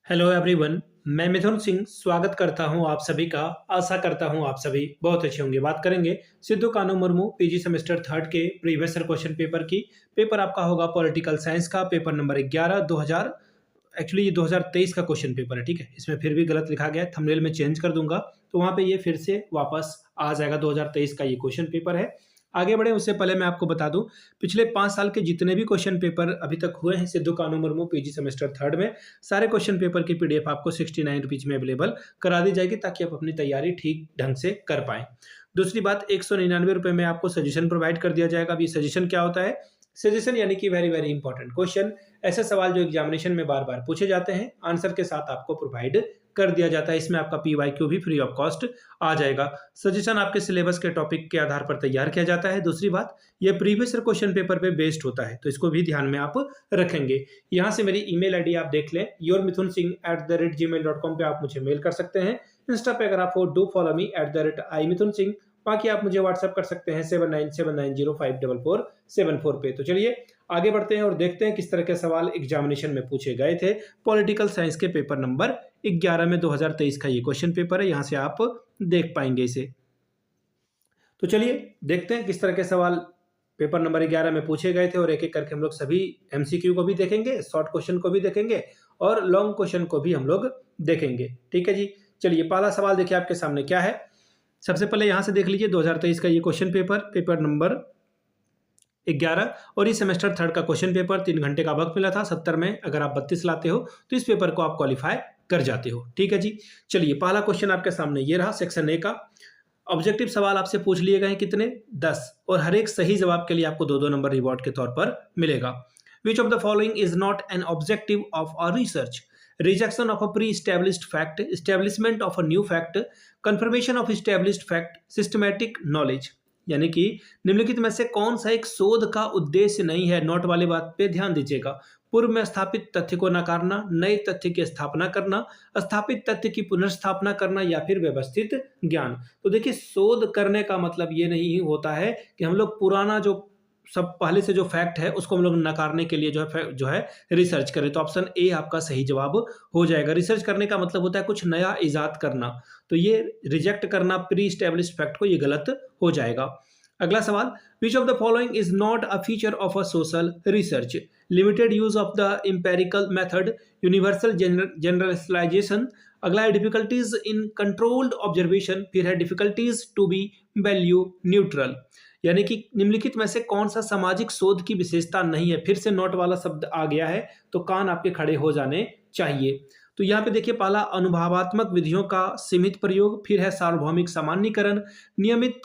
Hello everyone. मैं मिथुन सिंह स्वागत करता हूं आप सभी का। आशा करता हूं आप सभी बहुत अच्छे होंगे। बात करेंगे Sidhu Kanhu Murmu PG semester third के प्रीवियस ईयर क्वेश्चन पेपर की। पेपर आपका होगा पॉलिटिकल साइंस का, पेपर नंबर 11 2000। एक्चुअली ये 2023 का क्वेश्चन पेपर है, ठीक है। इसमें फिर भी गलत लिखा गया है, थंबनेल में चेंज कर दूंगा तो वहां पे ये फिर से वापस आ जाएगा। 2023 का ये क्वेश्चन पेपर है। आगे बढ़े उससे पहले मैं आपको बता दूं, पिछले 5 साल के जितने भी क्वेश्चन पेपर अभी तक हुए हैं Sidhu Kanhu Murmu PG semester third में, सारे क्वेश्चन पेपर की पीडीएफ आपको 69 रुपीज में अवेलेबल करा दी जाएगी, ताकि आप अपनी तैयारी ठीक ढंग से कर पाए। दूसरी बात, 199 रुपए में आपको सजेशन प्रोवाइड कर दिया जाएगा। अभी सजेशन क्या होता है? सजेशन यानी कि वेरी वेरी इंपॉर्टेंट क्वेश्चन, ऐसे सवाल जो एग्जामिनेशन में बार बार पूछे जाते हैं, आंसर के साथ आपको प्रोवाइड कर दिया जाता है। इसमें आपका पीवाईक्यू भी फ्री ऑफ कॉस्ट आ जाएगा। सजेशन आपके सिलेबस के टॉपिक के आधार पर तैयार किया जाता है। दूसरी बात, ये प्रीवियस क्वेश्चन पेपर पे बेस्ड होता है, तो इसको भी ध्यान में आप रखेंगे। यहाँ से मेरी ईमेल आईडी आप देख लें, yourmithunSingh@gmail.com पे आप मुझे मेल कर सकते हैं। इंस्टा पे अगर आप हो, डू फॉलो मी @imithunSingh। बाकी आप मुझे व्हाट्सएप कर सकते हैं 7979054474 पे। तो चलिए आगे बढ़ते हैं और देखते हैं किस तरह के सवाल एग्जामिनेशन में पूछे गए थे। पॉलिटिकल साइंस के पेपर नंबर 11 में 2023 का ये क्वेश्चन पेपर है, यहाँ से आप देख पाएंगे इसे। तो चलिए देखते हैं किस तरह के सवाल पेपर नंबर 11 में पूछे गए थे, और एक एक करके हम लोग सभी एमसीक्यू को भी देखेंगे, शॉर्ट क्वेश्चन को भी देखेंगे और लॉन्ग क्वेश्चन को भी हम लोग देखेंगे। ठीक है जी। चलिए पहला सवाल देखिए आपके सामने क्या है। सबसे पहले यहां से देख लीजिए 2023 का ये क्वेश्चन पेपर, पेपर नंबर 11, और इस सेमेस्टर थर्ड का क्वेश्चन पेपर 3 घंटे का वक्त मिला था। 70 में अगर आप 32 लाते हो तो इस पेपर को आप क्वालिफाई कर जाते हो। ठीक है जी। चलिए पहला क्वेश्चन आपके सामने ये रहा, सेक्शन ए का। ऑब्जेक्टिव सवाल आपसे पूछ लिए गए हैं कितने? 10, और हर एक सही जवाब के लिए आपको 2-2 नंबर रिवॉर्ड के तौर पर मिलेगा। विच of the following is not an objective of a research? Rejection of a pre established fact, establishment of a new fact, confirmation of established fact, systematic knowledge. यानी कि निम्नलिखित में से कौन सा एक शोध का उद्देश्य नहीं है? नोट वाली बात पे ध्यान दीजिएगा। पूर्व में स्थापित तथ्य को नकारना, नए तथ्य की स्थापना करना, स्थापित तथ्य की पुनर्स्थापना करना, या फिर व्यवस्थित ज्ञान। तो देखिए, शोध करने का मतलब ये नहीं होता है कि हम लोग पुराना जो सब पहले से जो फैक्ट है उसको हम लोग नकारने के लिए जो है रिसर्च करें। तो ऑप्शन ए आपका सही जवाब हो जाएगा। रिसर्च करने का मतलब होता है कुछ नया इजाद करना, तो ये रिजेक्ट करना प्री स्टैब्लिश्ड फैक्ट को, ये गलत हो जाएगा। अगला सवाल, which of the following is not a feature of a social research? Limited use of the empirical method, universal generalisation. अगला है डिफिकल्टीज इन कंट्रोल्ड ऑब्जर्वेशन, फिर है difficulties to be value neutral. यानी कि निम्नलिखित में से कौन सा सामाजिक शोध की विशेषता नहीं है? फिर से नोट वाला शब्द आ गया है, तो कान आपके खड़े हो जाने चाहिए। तो यहाँ पे देखिए, पहला अनुभवात्मक विधियों का सीमित प्रयोग, फिर है सार्वभौमिक सामान्यीकरण, नियमित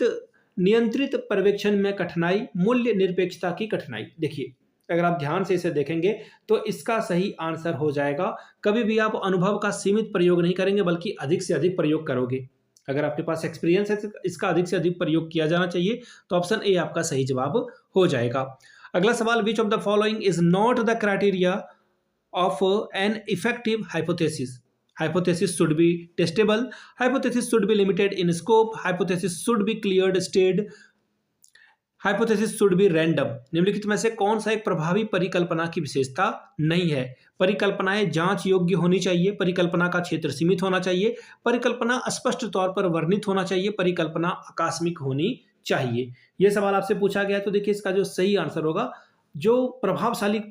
नियंत्रित पर्यवेक्षण में कठिनाई, मूल्य निरपेक्षता की कठिनाई। देखिए, अगर आप ध्यान से इसे देखेंगे तो इसका सही आंसर हो जाएगा, कभी भी आप अनुभव का सीमित प्रयोग नहीं करेंगे, बल्कि अधिक से अधिक प्रयोग करोगे। अगर आपके पास एक्सपीरियंस है तो इसका अधिक से अधिक प्रयोग किया जाना चाहिए। तो ऑप्शन ए आपका सही जवाब हो जाएगा। अगला सवाल, which of the following is not the criteria of an effective hypothesis? Hypothesis should be testable, hypothesis should be limited in scope, hypothesis should be cleared state, hypothesis should be random. निम्नलिखित में से कौन सा एक प्रभावी परिकल्पना की विशेषता नहीं है? परिकल्पनाएं जांच योग्य होनी चाहिए, परिकल्पना का क्षेत्र सीमित होना चाहिए, परिकल्पना स्पष्ट तौर पर वर्णित होना चाहिए, परिकल्पना आकस्मिक होनी चाहिए। यह सवाल आपसे पूछा गया है, तो देखिए इसका जो सही आंसर होगा, जो प्रभावशाली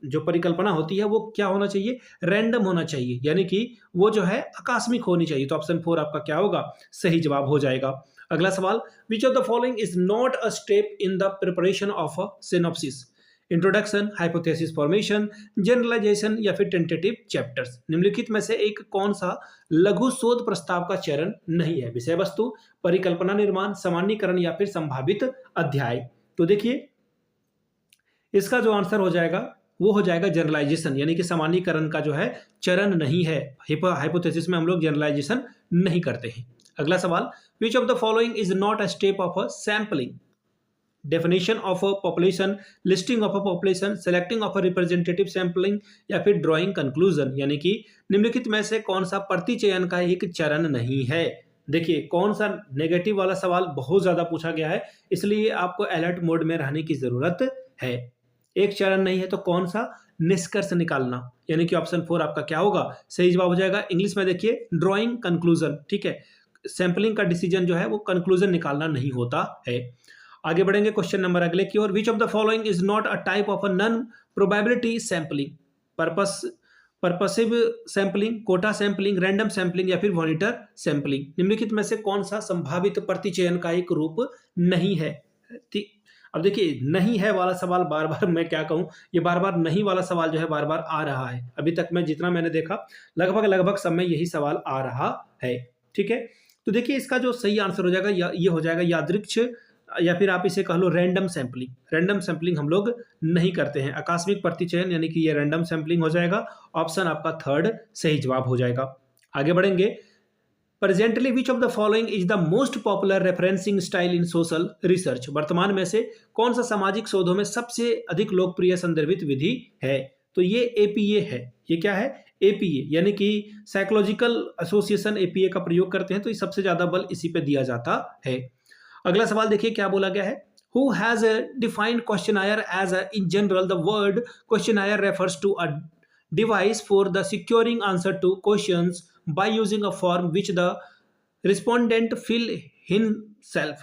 जो परिकल्पना होती है वो क्या होना चाहिए? रैंडम होना चाहिए, यानी कि वो जो है आकस्मिक होनी चाहिए। तो ऑप्शन 4 आपका क्या होगा? सही जवाब हो जाएगा। अगला सवाल, which of the following is not a step in the preparation of a synopsis? Introduction, hypothesis formation, generalisation, या फिर टेंटेटिव चैप्टर्स। निम्नलिखित में से एक कौन सा लघु शोध प्रस्ताव का चरण नहीं है? विषय वस्तु, परिकल्पना निर्माण, सामान्यीकरण, या फिर संभावित अध्याय। तो देखिए, इसका जो आंसर हो जाएगा वो हो जाएगा जनरलाइजेशन, यानी कि सामान्यीकरण का जो है चरण नहीं है। हाइपोथेसिस में हम लोग जनरलाइजेशन नहीं करते हैं। अगला सवाल, which of the following is not a step of a sampling? Definition of a population, listing of a population, selecting of a representative sampling, या फिर ड्राइंग कंक्लूजन। यानी कि निम्नलिखित में से कौन सा प्रतिचयन का एक चरण नहीं है? देखिए, कौन सा नेगेटिव वाला सवाल बहुत ज्यादा पूछा गया है, इसलिए आपको अलर्ट मोड में रहने की जरूरत है। एक चरण नहीं है तो कौन सा? निष्कर्ष निकालना, यानी कि ऑप्शन 4 आपका क्या होगा, सही जवाब हो जाएगा। इंग्लिश में देखिए ड्राइंग कंक्लूजन, ठीक है। सैंपलिंग का डिसीजन जो है वो कंक्लूजन निकालना नहीं होता है। आगे बढ़ेंगे क्वेश्चन नंबर अगले की ओर। Which of the following is not a type of a non probability sampling, purposive sampling, quota sampling, random sampling या फिर मॉनिटर सैंपलिंग। निम्नलिखित में से कौन सा संभावित प्रतिचयन का एक रूप नहीं है। अब देखिए नहीं है वाला सवाल बार बार मैं क्या कहूँ, ये बार बार नहीं वाला सवाल जो है बार बार आ रहा है। अभी तक मैं जितना मैंने देखा लगभग सब में यही सवाल आ रहा है, ठीक है। तो देखिए इसका जो सही आंसर हो जाएगा ये हो जाएगा यादृच्छ, या फिर आप इसे कह लो रैंडम सैंपलिंग। रैंडम सैंपलिंग हम लोग नहीं करते हैं, आकस्मिक प्रतिचयन यानी कि ये रैंडम सैंपलिंग हो जाएगा। ऑप्शन आपका थर्ड सही जवाब हो जाएगा। आगे बढ़ेंगे। Presently which of the following is the most popular referencing style in social research, वर्तमान में से कौन सा सामाजिक शोधों में सबसे अधिक लोकप्रिय संदर्भित विधि है। तो ये एपीए है। ये क्या है, एपीए, यानी कि साइकोलॉजिकल एसोसिएशन एपीए का प्रयोग करते हैं, तो ये सबसे ज्यादा बल इसी पे दिया जाता है। अगला सवाल देखिए क्या बोला गया है। Who has defined questionnaire as in general the word questionnaire refers to a device for the securing answer to questions by using a form which the respondent fill himself,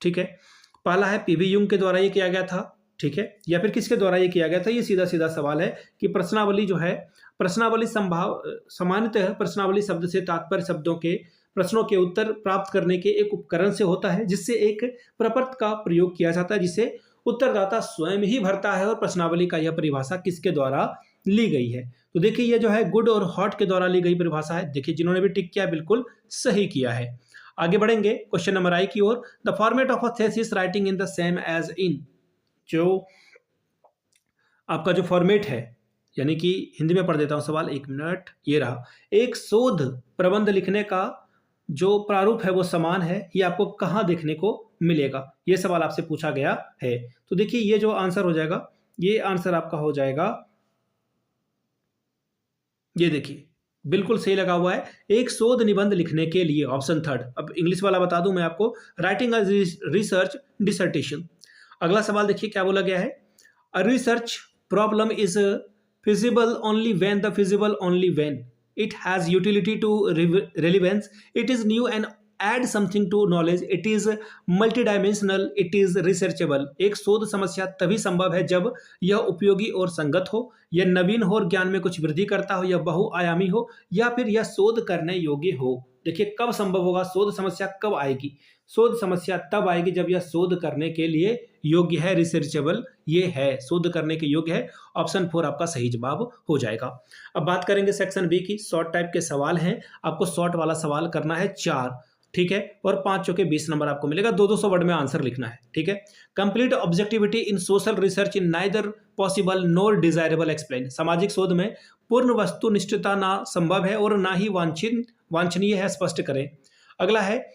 ठीक है। पहला है पीवी युंग के द्वारा ये किया गया था, ठीक है, या फिर किसके द्वारा ये किया गया था। ये सीधा सीधा सवाल है कि प्रश्नावली जो है, प्रश्नावली सामान्यतः प्रश्नावली शब्द से तात्पर्य शब्दों के प्रश्नों के उत्तर प्राप्त करने के एक उपकरण से होता है, जिससे एक प्रपत्र का प्रयोग किया जाता है जिसे उत्तरदाता स्वयं ही भरता है। और प्रश्नावली का यह परिभाषा किसके द्वारा ली गई है। तो देखिए ये जो है गुड और हॉट के द्वारा ली गई परिभाषा है। देखिए जिन्होंने भी टिक किया बिल्कुल सही किया है। आगे बढ़ेंगे क्वेश्चन नंबर आई की ओर। The format of a thesis writing in the same as in, जो आपका जो फॉर्मेट है, यानी कि हिंदी में पढ़ देता हूं सवाल, एक मिनट, ये रहा। एक शोध प्रबंध लिखने का जो प्रारूप है वो समान है, ये आपको कहाँ देखने को मिलेगा, ये सवाल आपसे पूछा गया है। तो देखिए ये जो आंसर हो जाएगा, ये आंसर आपका हो जाएगा, ये देखिए बिल्कुल सही लगा हुआ है, एक शोध निबंध लिखने के लिए, ऑप्शन थर्ड। अब इंग्लिश वाला बता दूं मैं आपको, राइटिंग अ रिसर्च डिसर्टेशन। अगला सवाल देखिए क्या बोला गया है। A research problem is feasible only when the feasible only when it has utility to relevance, it is new and add something to knowledge, it is multidimensional, it is researchable। एक शोध समस्या तभी संभव है जब यह उपयोगी और संगत हो, यह नवीन हो और ज्ञान में कुछ वृद्धि करता हो, यह बहुआयामी हो, या फिर यह शोध करने योग्य हो। देखिए कब संभव होगा, शोध समस्या कब आएगी, शोध समस्या तब आएगी जब यह शोध करने के लिए योग्य है, रिसर्चेबल ये है, शोध करने के योग्य है। ऑप्शन 4 आपका सही जवाब हो जाएगा। अब बात करेंगे सेक्शन बी की। शॉर्ट टाइप के सवाल हैं, आपको शॉर्ट वाला सवाल करना है 4, ठीक है, और 5 चौके 20 नंबर आपको मिलेगा। 200 वर्ड में आंसर लिखना है, ठीक है। कंप्लीट ऑब्जेक्टिविटी इन सोशल रिसर्च इन नाइदर पॉसिबल नोर डिजायरेबल एक्सप्लेन, सामाजिक शोध में पूर्ण वस्तुनिष्ठता ना संभव है और ना ही वांछनीय है, स्पष्ट करें। अगला है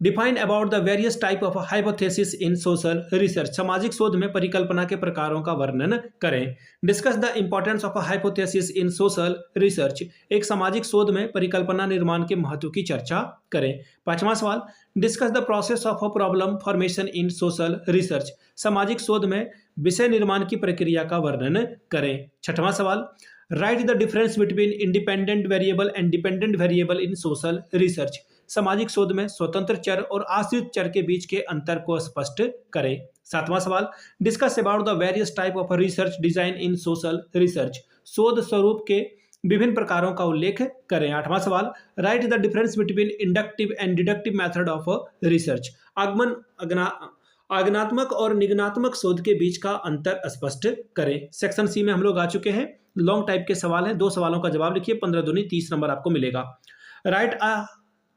define about the various type of hypothesis in social research, सामाजिक शोध में परिकल्पना के प्रकारों का वर्णन करें। Discuss the importance of hypothesis in social research, एक सामाजिक शोध में परिकल्पना निर्माण के महत्व की चर्चा करें। 5वां सवाल, discuss the process of a problem formation in social research, सामाजिक शोध में विषय निर्माण की प्रक्रिया का वर्णन करें। 6वां सवाल, write the difference between independent variable and dependent variable in social research, सामाजिक शोध में स्वतंत्र चर और आश्रित चर के बीच के अंतर को स्पष्ट करें। 7वां सवाल, discuss about the various type of research design in social research, शोध स्वरूप के विभिन्न प्रकारों का उल्लेख करें। 8वां सवाल, write the difference between inductive and deductive method of research, आगमनात्मक और निगमनात्मक शोध के बीच का अंतर स्पष्ट करें। सेक्शन सी में हम लोग आ चुके हैं। लॉन्ग टाइप के सवाल हैं, 2 सवालों का जवाब लिखिए, 15 दूनी 30 नंबर आपको मिलेगा। Right a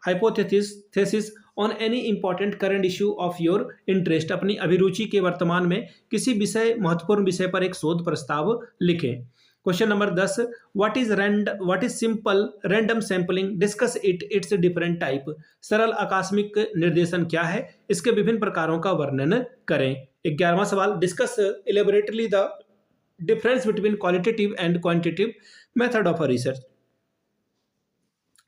hypothesis on any important current issue of your interest, अपनी अभिरुचि के वर्तमान में किसी महत्वपूर्ण विषय पर एक शोध प्रस्ताव लिखें। Question number 10, what is simple random sampling, discuss it's different type, सरल आकस्मिक निर्देशन क्या है, इसके विभिन्न प्रकारों का वर्णन करें। 11वां सवाल, discuss elaborately the difference between qualitative and quantitative method of research,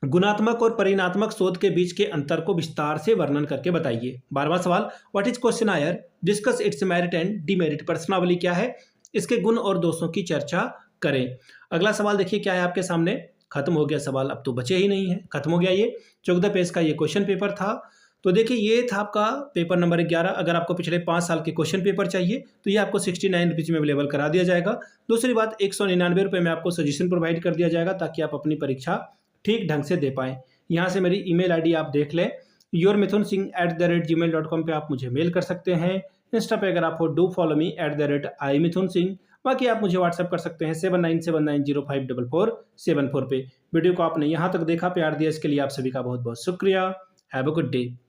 गुणात्मक और परिमाणात्मक शोध के बीच के अंतर को विस्तार से वर्णन करके बताइए। 12वां सवाल, what is questionnaire, discuss it's merit and demerit, प्रश्नावली क्या है, इसके गुण और दोषों की चर्चा करें। अगला सवाल देखिए क्या है आपके सामने। खत्म हो गया सवाल, अब तो बचे ही नहीं है, खत्म हो गया ये 14 पेज का ये क्वेश्चन पेपर था। तो देखिए ये था आपका पेपर नंबर 11। अगर आपको पिछले 5 साल के क्वेश्चन पेपर चाहिए तो ये आपको 69 रुपीज़ में अवेलेबल करा दिया जाएगा। दूसरी बात 199 रुपये में आपको सजेशन प्रोवाइड कर दिया जाएगा ताकि आप अपनी परीक्षा ठीक ढंग से दे पाएँ। यहाँ से मेरी ईमेल आईडी आप देख लें, yourmithunsingh@gmail.com पे आप मुझे मेल कर सकते हैं। इंस्टा पे अगर आप हो डू फॉलो मी @imithunsingh। बाकी आप मुझे व्हाट्सएप कर सकते हैं 7979054474 पे। वीडियो को आपने यहाँ तक देखा, प्यार दिया, इसके लिए आप सभी का बहुत बहुत शुक्रिया। Have a good day.